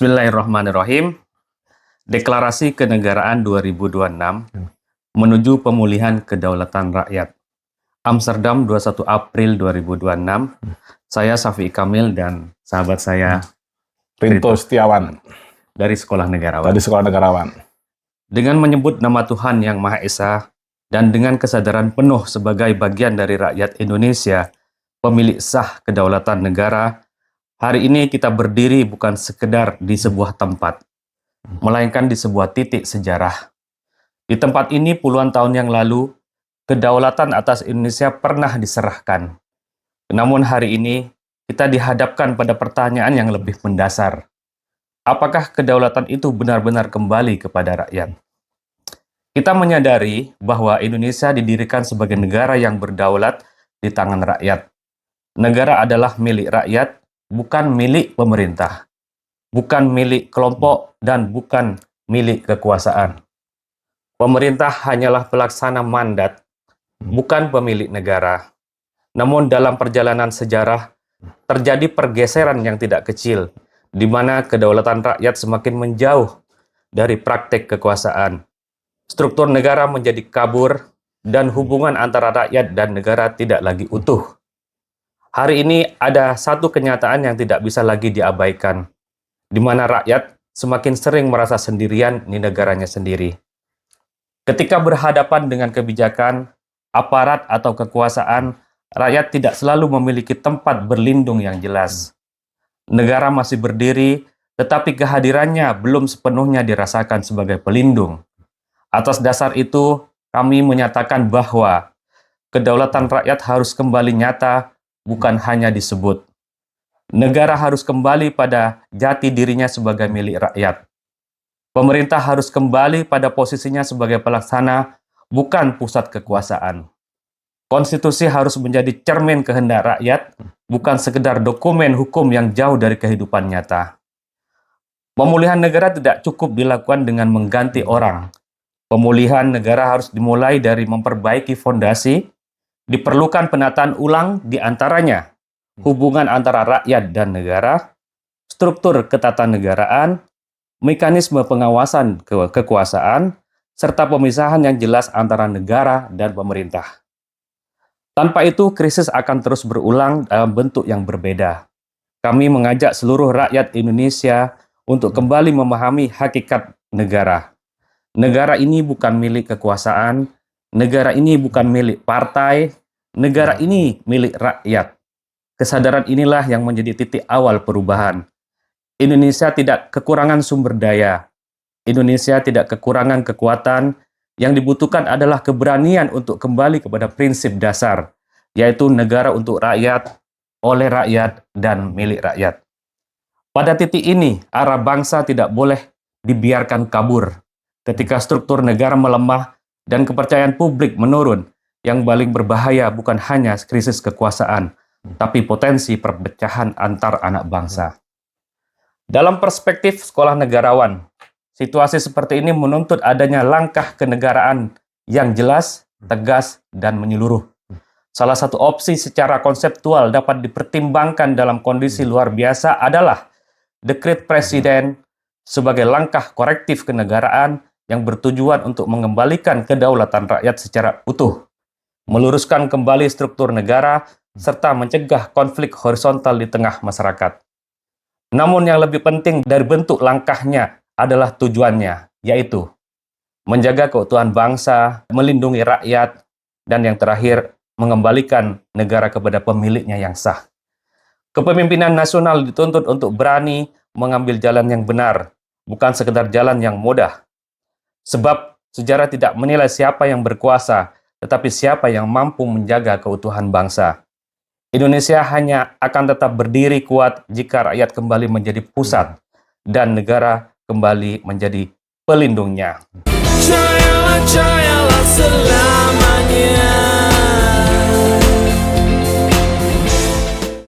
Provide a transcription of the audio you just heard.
Bismillahirrahmanirrahim. Deklarasi Kenegaraan 2026 menuju pemulihan kedaulatan rakyat. Amsterdam 21 April 2026. Saya Safi Kamil dan sahabat saya Rinto Setiawan dari Sekolah Negarawan. Dengan menyebut nama Tuhan Yang Maha Esa dan dengan kesadaran penuh sebagai bagian dari rakyat Indonesia, pemilik sah kedaulatan negara, hari ini kita berdiri bukan sekedar di sebuah tempat, melainkan di sebuah titik sejarah. Di tempat ini puluhan tahun yang lalu, kedaulatan atas Indonesia pernah diserahkan. Namun hari ini, kita dihadapkan pada pertanyaan yang lebih mendasar. Apakah kedaulatan itu benar-benar kembali kepada rakyat? Kita menyadari bahwa Indonesia didirikan sebagai negara yang berdaulat di tangan rakyat. Negara adalah milik rakyat, bukan milik pemerintah, bukan milik kelompok, dan bukan milik kekuasaan. Pemerintah hanyalah pelaksana mandat, bukan pemilik negara. Namun dalam perjalanan sejarah, terjadi pergeseran yang tidak kecil, di mana kedaulatan rakyat semakin menjauh dari praktek kekuasaan. Struktur negara menjadi kabur, dan hubungan antara rakyat dan negara tidak lagi utuh. Hari ini ada satu kenyataan yang tidak bisa lagi diabaikan, di mana rakyat semakin sering merasa sendirian di negaranya sendiri. Ketika berhadapan dengan kebijakan, aparat atau kekuasaan, rakyat tidak selalu memiliki tempat berlindung yang jelas. Negara masih berdiri, tetapi kehadirannya belum sepenuhnya dirasakan sebagai pelindung. Atas dasar itu, kami menyatakan bahwa kedaulatan rakyat harus kembali nyata, bukan hanya disebut. Negara harus kembali pada jati dirinya sebagai milik rakyat. Pemerintah harus kembali pada posisinya sebagai pelaksana, bukan pusat kekuasaan. Konstitusi harus menjadi cermin kehendak rakyat, bukan sekedar dokumen hukum yang jauh dari kehidupan nyata. Pemulihan negara tidak cukup dilakukan dengan mengganti orang. Pemulihan negara harus dimulai dari memperbaiki fondasi. Diperlukan penataan ulang di antaranya hubungan antara rakyat dan negara, struktur ketatanegaraan, mekanisme pengawasan kekuasaan, serta pemisahan yang jelas antara negara dan pemerintah. Tanpa itu, krisis akan terus berulang dalam bentuk yang berbeda. Kami mengajak seluruh rakyat Indonesia untuk kembali memahami hakikat negara. Negara ini bukan milik kekuasaan, negara ini bukan milik partai, negara ini milik rakyat. Kesadaran inilah yang menjadi titik awal perubahan. Indonesia tidak kekurangan sumber daya. Indonesia tidak kekurangan kekuatan. Yang dibutuhkan adalah keberanian untuk kembali kepada prinsip dasar, yaitu negara untuk rakyat, oleh rakyat, dan milik rakyat. Pada titik ini, arah bangsa tidak boleh dibiarkan kabur. Ketika struktur negara melemah dan kepercayaan publik menurun, yang paling berbahaya bukan hanya krisis kekuasaan, tapi potensi perpecahan antar anak bangsa. Dalam perspektif Sekolah Negarawan, situasi seperti ini menuntut adanya langkah kenegaraan yang jelas, tegas, dan menyeluruh. Salah satu opsi secara konseptual dapat dipertimbangkan dalam kondisi luar biasa adalah dekret presiden sebagai langkah korektif kenegaraan yang bertujuan untuk mengembalikan kedaulatan rakyat secara utuh, meluruskan kembali struktur negara, serta mencegah konflik horizontal di tengah masyarakat. Namun yang lebih penting dari bentuk langkahnya adalah tujuannya, yaitu menjaga keutuhan bangsa, melindungi rakyat, dan yang terakhir, mengembalikan negara kepada pemiliknya yang sah. Kepemimpinan nasional dituntut untuk berani mengambil jalan yang benar, bukan sekedar jalan yang mudah. Sebab sejarah tidak menilai siapa yang berkuasa, tetapi siapa yang mampu menjaga keutuhan bangsa. Indonesia hanya akan tetap berdiri kuat jika rakyat kembali menjadi pusat dan negara kembali menjadi pelindungnya. Jayalah, jayalah selamanya.